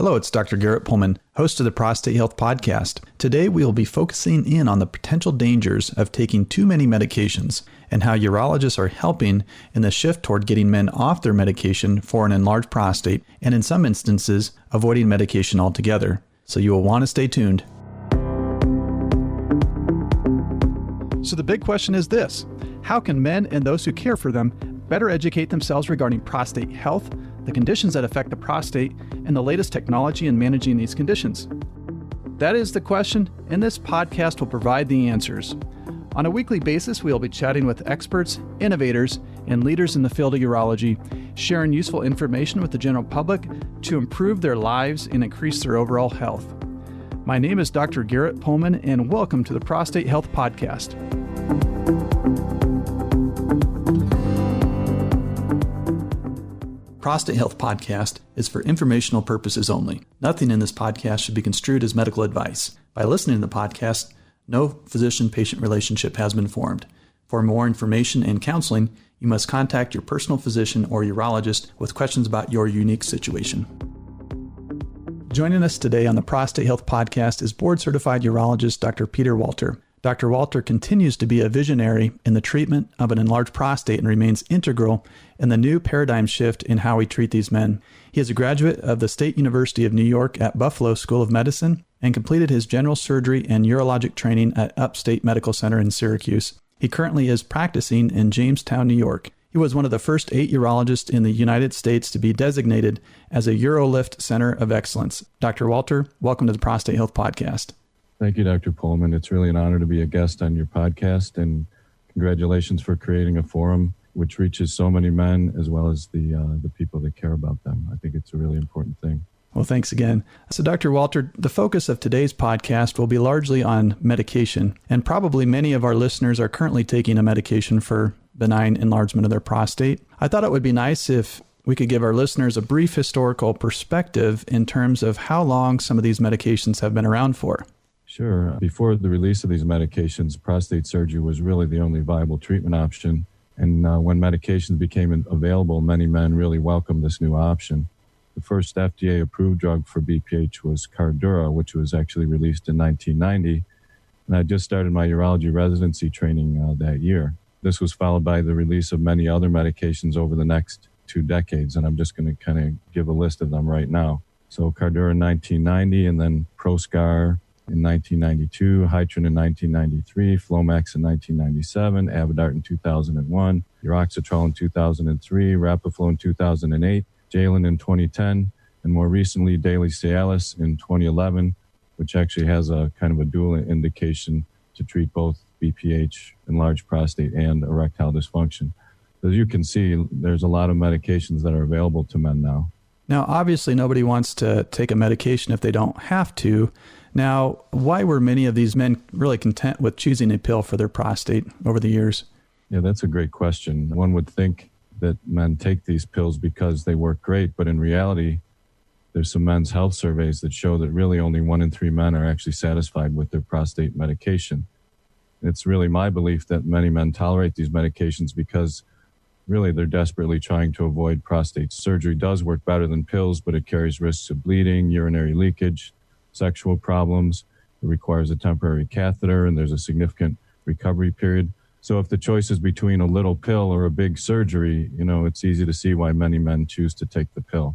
Hello, it's Dr. Garrett Pullman, host of the Prostate Health Podcast. Today, we will be focusing in on the potential dangers of taking too many medications and how urologists are helping in the shift toward getting men off their medication for an enlarged prostate and in some instances, avoiding medication altogether. So you will want to stay tuned. So the big question is this: how can men and those who care for them better educate themselves regarding prostate health, the conditions that affect the prostate, and the latest technology in managing these conditions? That is the question, and this podcast will provide the answers. On a weekly basis, we will be chatting with experts, innovators, and leaders in the field of urology, sharing useful information with the general public to improve their lives and increase their overall health. My name is Dr. Garrett Pullman, and welcome to the Prostate Health Podcast. Prostate Health Podcast is for informational purposes only. Nothing in this podcast should be construed as medical advice. By listening to the podcast, no physician-patient relationship has been formed. For more information and counseling, you must contact your personal physician or urologist with questions about your unique situation. Joining us today on the Prostate Health Podcast is board-certified urologist Dr. Peter Walter. Dr. Walter continues to be a visionary in the treatment of an enlarged prostate and remains integral in the new paradigm shift in how we treat these men. He is a graduate of the State University of New York at Buffalo School of Medicine and completed his general surgery and urologic training at Upstate Medical Center in Syracuse. He currently is practicing in Jamestown, New York. He was one of the first 8 urologists in the United States to be designated as a UroLift Center of Excellence. Dr. Walter, welcome to the Prostate Health Podcast. Thank you, Dr. Pullman. It's really an honor to be a guest on your podcast, and congratulations for creating a forum which reaches so many men as well as the people that care about them. I think it's a really important thing. Well, thanks again. So, Dr. Walter, the focus of today's podcast will be largely on medication, and probably many of our listeners are currently taking a medication for benign enlargement of their prostate. I thought it would be nice if we could give our listeners a brief historical perspective in terms of how long some of these medications have been around for. Sure. Before the release of these medications, prostate surgery was really the only viable treatment option. And when medications became available, many men really welcomed this new option. The first FDA-approved drug for BPH was Cardura, which was actually released in 1990. And I just started my urology residency training that year. This was followed by the release of many other medications over the next 2 decades, and I'm just going to kind of give a list of them right now. So Cardura in 1990, and then Proscar in 1992, Hytrin in 1993, Flomax in 1997, Avodart in 2001, Uroxetrol in 2003, Rapaflo in 2008, Jalin in 2010, and more recently Daily Cialis in 2011, which actually has a kind of a dual indication to treat both BPH, enlarged prostate, and erectile dysfunction. As you can see, there's a lot of medications that are available to men now. Now, obviously, nobody wants to take a medication if they don't have to. Now, why were many of these men really content with choosing a pill for their prostate over the years? Yeah, that's a great question. One would think that men take these pills because they work great, but in reality, there's some men's health surveys that show that really only 1 in 3 men are actually satisfied with their prostate medication. It's really my belief that many men tolerate these medications because really they're desperately trying to avoid prostate surgery. It does work better than pills, but it carries risks of bleeding, urinary leakage, sexual problems. It requires a temporary catheter, and there's a significant recovery period. So if the choice is between a little pill or a big surgery, it's easy to see why many men choose to take the pill.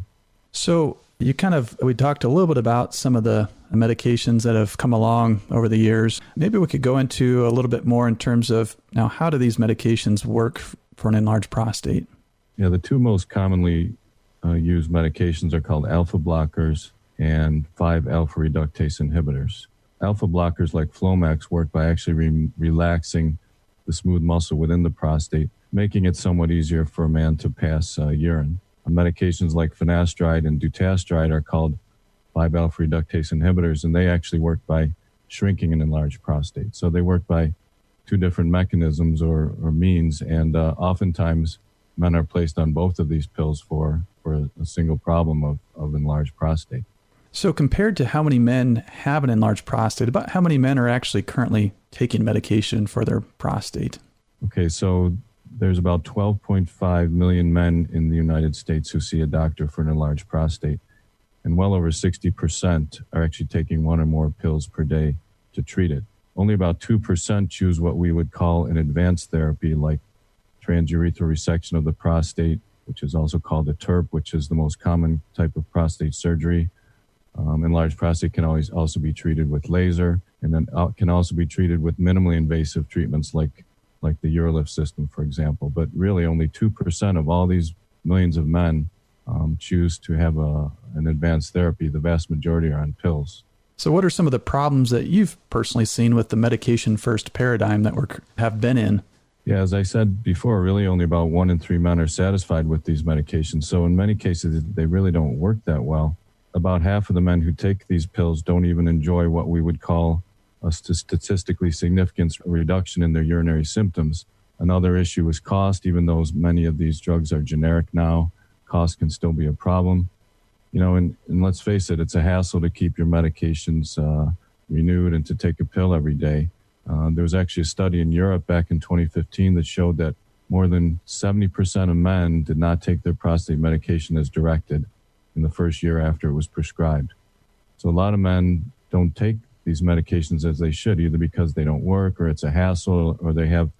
So we talked a little bit about some of the medications that have come along over the years. Maybe we could go into a little bit more in terms of, now, how do these medications work for an enlarged prostate? Yeah, the 2 most commonly used medications are called alpha blockers and 5-alpha reductase inhibitors. Alpha blockers like Flomax work by actually relaxing the smooth muscle within the prostate, making it somewhat easier for a man to pass urine. Medications like finasteride and dutasteride are called 5-alpha reductase inhibitors, and they actually work by shrinking an enlarged prostate. So they work by 2 different mechanisms or means, and oftentimes men are placed on both of these pills for a single problem of enlarged prostate. So compared to how many men have an enlarged prostate, about how many men are actually currently taking medication for their prostate? Okay, so there's about 12.5 million men in the United States who see a doctor for an enlarged prostate. and well over 60% are actually taking one or more pills per day to treat it. Only about 2% choose what we would call an advanced therapy, like transurethral resection of the prostate, which is also called a TURP, which is the most common type of prostate surgery. Enlarged prostate can always also be treated with laser, and then can also be treated with minimally invasive treatments like the UroLift system, for example. But really only 2% of all these millions of men choose to have an advanced therapy. The vast majority are on pills. So what are some of the problems that you've personally seen with the medication-first paradigm that we have been in? Yeah, as I said before, really only about 1 in 3 men are satisfied with these medications. So in many cases, they really don't work that well. About half of the men who take these pills don't even enjoy what we would call a statistically significant reduction in their urinary symptoms. Another issue is cost. Even though many of these drugs are generic now, cost can still be a problem. And let's face it, it's a hassle to keep your medications renewed and to take a pill every day. There was actually a study in Europe back in 2015 that showed that more than 70% of men did not take their prostate medication as directed in the first year after it was prescribed. So a lot of men don't take these medications as they should, either because they don't work or it's a hassle or they have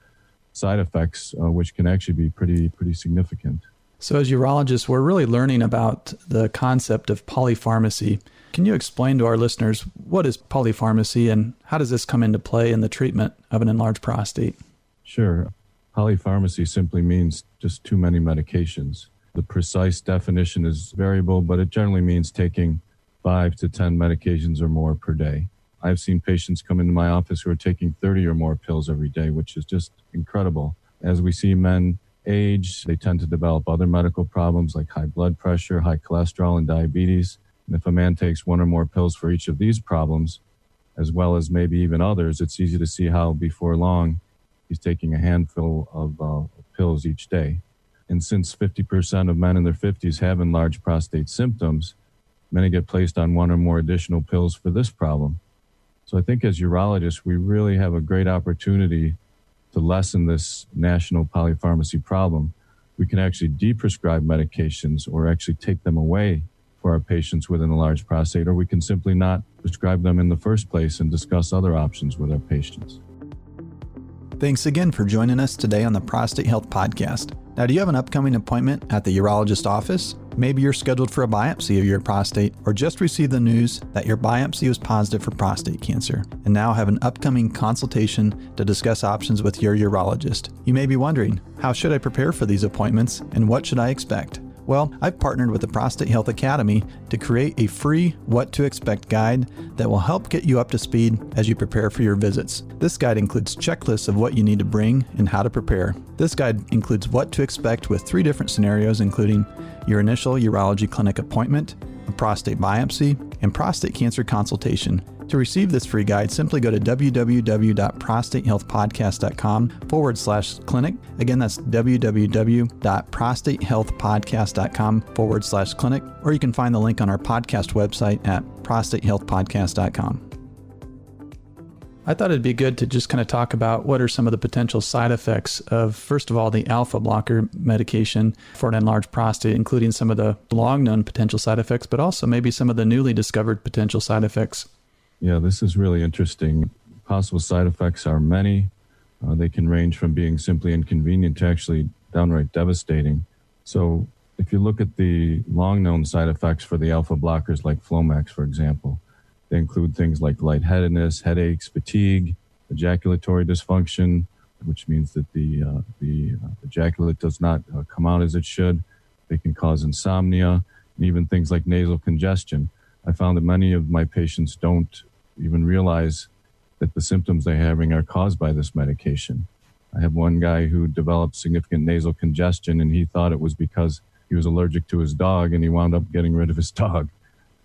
side effects, which can actually be pretty significant. So as urologists, we're really learning about the concept of polypharmacy. Can you explain to our listeners what is polypharmacy and how does this come into play in the treatment of an enlarged prostate? Sure. Polypharmacy simply means just too many medications. The precise definition is variable, but it generally means taking 5 to 10 medications or more per day. I've seen patients come into my office who are taking 30 or more pills every day, which is just incredible. As we see men age, they tend to develop other medical problems like high blood pressure, high cholesterol, and diabetes. And if a man takes 1 or more pills for each of these problems, as well as maybe even others, it's easy to see how before long he's taking a handful of pills each day. And since 50% of men in their 50s have enlarged prostate symptoms, many get placed on 1 or more additional pills for this problem. So I think as urologists, we really have a great opportunity to lessen this national polypharmacy problem. We can actually deprescribe medications or actually take them away for our patients with an enlarged prostate, or we can simply not prescribe them in the first place and discuss other options with our patients. Thanks again for joining us today on the Prostate Health Podcast. Now, do you have an upcoming appointment at the urologist office? Maybe you're scheduled for a biopsy of your prostate or just received the news that your biopsy was positive for prostate cancer and now have an upcoming consultation to discuss options with your urologist. You may be wondering, how should I prepare for these appointments and what should I expect? Well, I've partnered with the Prostate Health Academy to create a free What to Expect guide that will help get you up to speed as you prepare for your visits. This guide includes checklists of what you need to bring and how to prepare. This guide includes what to expect with 3 different scenarios, including your initial urology clinic appointment, a prostate biopsy, and prostate cancer consultation. To receive this free guide, simply go to www.prostatehealthpodcast.com/clinic. Again, that's www.prostatehealthpodcast.com/clinic, or you can find the link on our podcast website at prostatehealthpodcast.com. I thought it'd be good to just kind of talk about what are some of the potential side effects of, first of all, the alpha blocker medication for an enlarged prostate, including some of the long-known potential side effects, but also maybe some of the newly discovered potential side effects. Yeah, this is really interesting. Possible side effects are many. They can range from being simply inconvenient to actually downright devastating. So if you look at the long-known side effects for the alpha blockers like Flomax, for example, they include things like lightheadedness, headaches, fatigue, ejaculatory dysfunction, which means that the ejaculate does not come out as it should. They can cause insomnia, and even things like nasal congestion. I found that many of my patients don't even realize that the symptoms they're having are caused by this medication. I have one guy who developed significant nasal congestion, and he thought it was because he was allergic to his dog, and he wound up getting rid of his dog.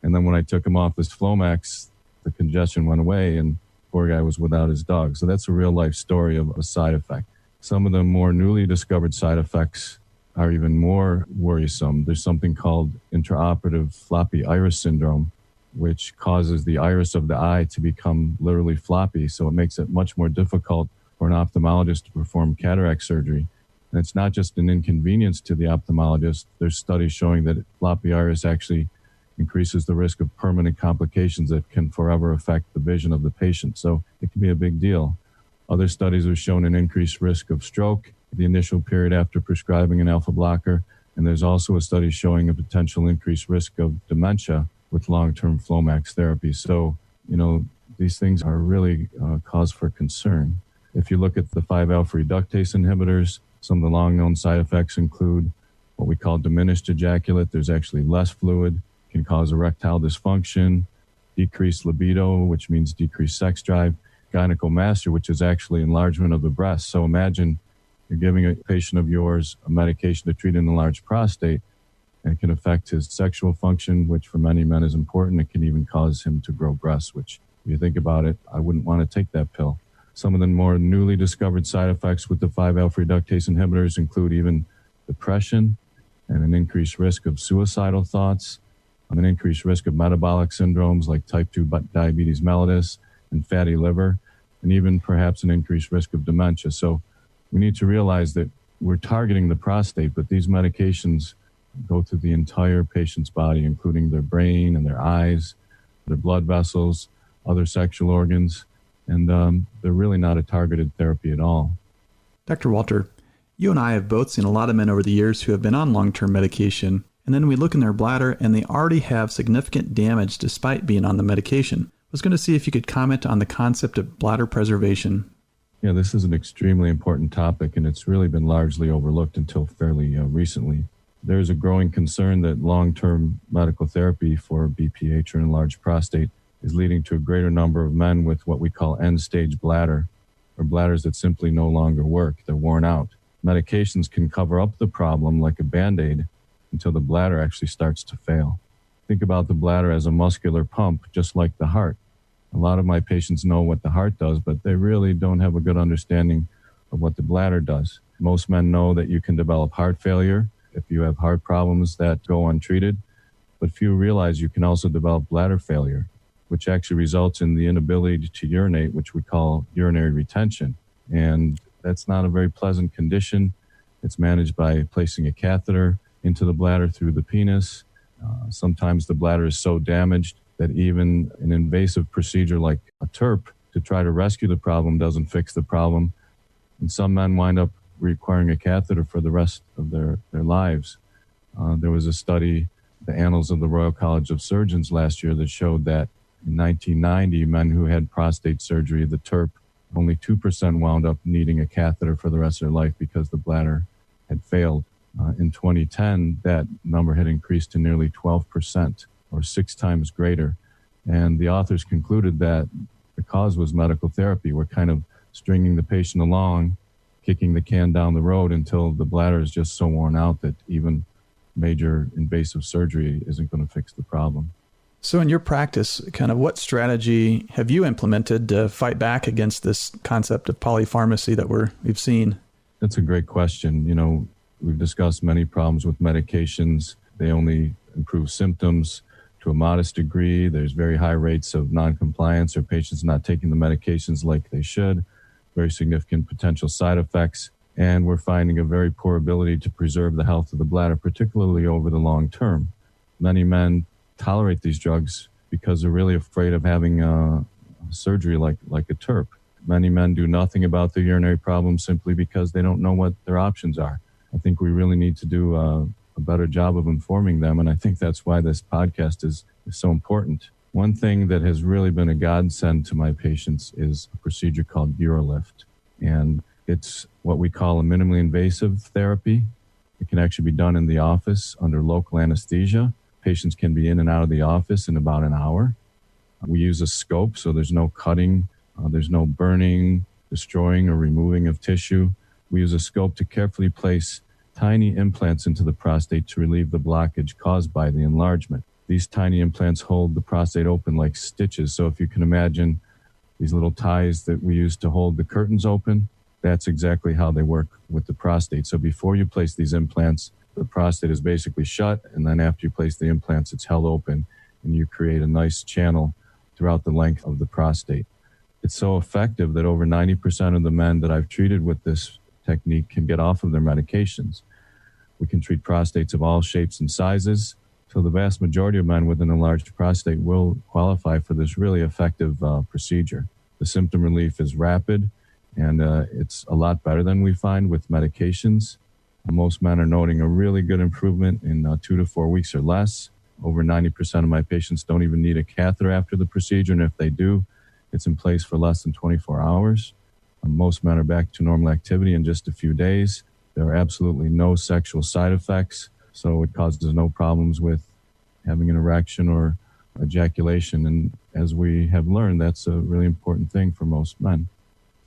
And then when I took him off this Flomax, the congestion went away, and poor guy was without his dog. So that's a real-life story of a side effect. Some of the more newly discovered side effects are even more worrisome. There's something called intraoperative floppy iris syndrome, which causes the iris of the eye to become literally floppy. So it makes it much more difficult for an ophthalmologist to perform cataract surgery. And it's not just an inconvenience to the ophthalmologist. There's studies showing that floppy iris actually increases the risk of permanent complications that can forever affect the vision of the patient. So it can be a big deal. Other studies have shown an increased risk of stroke the initial period after prescribing an alpha blocker. And there's also a study showing a potential increased risk of dementia with long-term Flomax therapy. So, these things are really cause for concern. If you look at the 5-alpha reductase inhibitors, some of the long-known side effects include what we call diminished ejaculate. There's actually less fluid, can cause erectile dysfunction, decreased libido, which means decreased sex drive, gynecomastia, which is actually enlargement of the breast. So imagine you're giving a patient of yours a medication to treat an enlarged prostate, and it can affect his sexual function, which for many men is important. It can even cause him to grow breasts, which, if you think about it, I wouldn't want to take that pill. Some of the more newly discovered side effects with the 5-alpha reductase inhibitors include even depression and an increased risk of suicidal thoughts, an increased risk of metabolic syndromes like type 2 diabetes mellitus and fatty liver, and even perhaps an increased risk of dementia. So we need to realize that we're targeting the prostate, but these medications go through the entire patient's body, including their brain and their eyes, their blood vessels, other sexual organs, and they're really not a targeted therapy at all. Dr. Walter, you and I have both seen a lot of men over the years who have been on long-term medication, and then we look in their bladder and they already have significant damage despite being on the medication. I was going to see if you could comment on the concept of bladder preservation. Yeah, this is an extremely important topic, and it's really been largely overlooked until fairly recently. There's a growing concern that long-term medical therapy for BPH or enlarged prostate is leading to a greater number of men with what we call end-stage bladder, or bladders that simply no longer work. They're worn out. Medications can cover up the problem like a Band-Aid until the bladder actually starts to fail. Think about the bladder as a muscular pump, just like the heart. A lot of my patients know what the heart does, but they really don't have a good understanding of what the bladder does. Most men know that you can develop heart failure if you have heart problems that go untreated, but few realize you can also develop bladder failure, which actually results in the inability to urinate, which we call urinary retention. And that's not a very pleasant condition. It's managed by placing a catheter into the bladder through the penis. Sometimes the bladder is so damaged that even an invasive procedure like a TURP to try to rescue the problem doesn't fix the problem. And some men wind up requiring a catheter for the rest of their lives. There was a study, the Annals of the Royal College of Surgeons last year, that showed that in 1990, men who had prostate surgery, the TURP, only 2% wound up needing a catheter for the rest of their life because the bladder had failed. In 2010, that number had increased to nearly 12%, or 6 times greater. And the authors concluded that the cause was medical therapy. We're kind of stringing the patient along, kicking the can down the road until the bladder is just so worn out that even major invasive surgery isn't going to fix the problem. So in your practice, kind of what strategy have you implemented to fight back against this concept of polypharmacy that we've seen? That's a great question. We've discussed many problems with medications. They only improve symptoms to a modest degree. There's very high rates of noncompliance or patients not taking the medications like they should, very significant potential side effects. And we're finding a very poor ability to preserve the health of the bladder, particularly over the long term. Many men tolerate these drugs because they're really afraid of having surgery like a TURP. Many men do nothing about their urinary problems simply because they don't know what their options are. I think we really need to do a better job of informing them, and I think that's why this podcast is so important. One thing that has really been a godsend to my patients is a procedure called UroLift, and it's what we call a minimally invasive therapy. It can actually be done in the office under local anesthesia. Patients can be in and out of the office in about an hour. We use a scope, so there's no cutting, there's no burning, destroying, or removing of tissue. We use a scope to carefully place tiny implants into the prostate to relieve the blockage caused by the enlargement. These tiny implants hold the prostate open like stitches. So if you can imagine these little ties that we use to hold the curtains open, that's exactly how they work with the prostate. So before you place these implants, the prostate is basically shut, and then after you place the implants, it's held open, and you create a nice channel throughout the length of the prostate. It's so effective that over 90% of the men that I've treated with this technique can get off of their medications. We can treat prostates of all shapes and sizes, So the vast majority of men with an enlarged prostate will qualify for this really effective procedure. The symptom relief is rapid, and it's a lot better than we find with medications. Most men are noting a really good improvement in 2 to 4 weeks or less. Over 90% of my patients don't even need a catheter after the procedure, and if they do, it's in place for less than 24 hours. Most men are back to normal activity in just a few days. There are absolutely no sexual side effects, so it causes no problems with having an erection or ejaculation. And as we have learned, that's a really important thing for most men.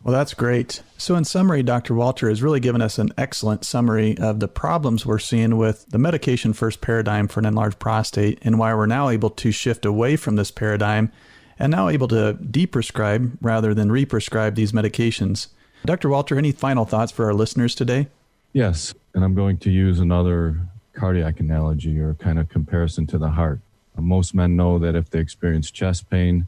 Well, that's great. So in summary, Dr. Walter has really given us an excellent summary of the problems we're seeing with the medication first paradigm for an enlarged prostate and why we're now able to shift away from this paradigm and now able to deprescribe rather than represcribe these medications. Dr. Walter, any final thoughts for our listeners today? Yes, and I'm going to use another cardiac analogy or kind of comparison to the heart. Most men know that if they experience chest pain,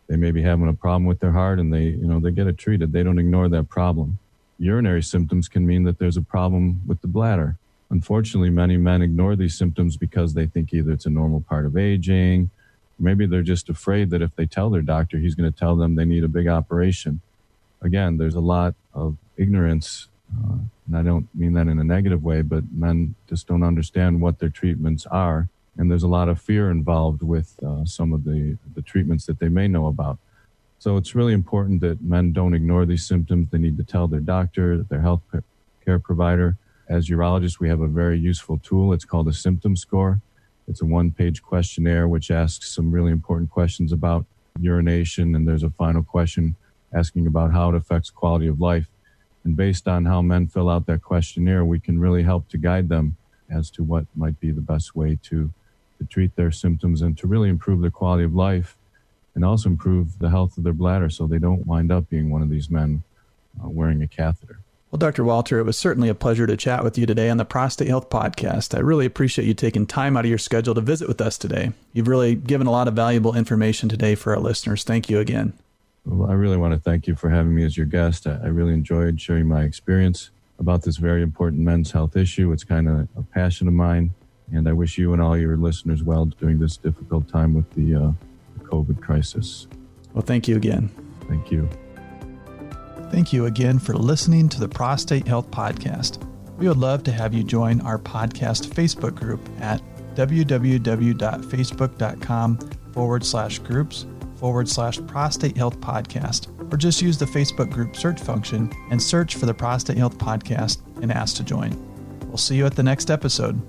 they may be having a problem with their heart and they get it treated. They don't ignore that problem. Urinary symptoms can mean that there's a problem with the bladder. Unfortunately, many men ignore these symptoms because they think either it's a normal part of aging, or maybe they're just afraid that if they tell their doctor, he's going to tell them they need a big operation. Again, there's a lot of ignorance, and I don't mean that in a negative way, but men just don't understand what their treatments are. And there's a lot of fear involved with some of the treatments that they may know about. So it's really important that men don't ignore these symptoms. They need to tell their doctor, their health care provider. As urologists, we have a very useful tool. It's called a symptom score. It's a one-page questionnaire which asks some really important questions about urination, and there's a final question asking about how it affects quality of life. And based on how men fill out that questionnaire, we can really help to guide them as to what might be the best way to treat their symptoms and to really improve their quality of life and also improve the health of their bladder so they don't wind up being one of these men wearing a catheter. Well, Dr. Walter, it was certainly a pleasure to chat with you today on the Prostate Health Podcast. I really appreciate you taking time out of your schedule to visit with us today. You've really given a lot of valuable information today for our listeners. Thank you again. Well, I really want to thank you for having me as your guest. I really enjoyed sharing my experience about this very important men's health issue. It's kind of a passion of mine. And I wish you and all your listeners well during this difficult time with the COVID crisis. Well, thank you again. Thank you. Thank you again for listening to the Prostate Health Podcast. We would love to have you join our podcast Facebook group at www.facebook.com/groups/Prostate Health Podcast, or just use the Facebook group search function and search for the Prostate Health Podcast and ask to join. We'll see you at the next episode.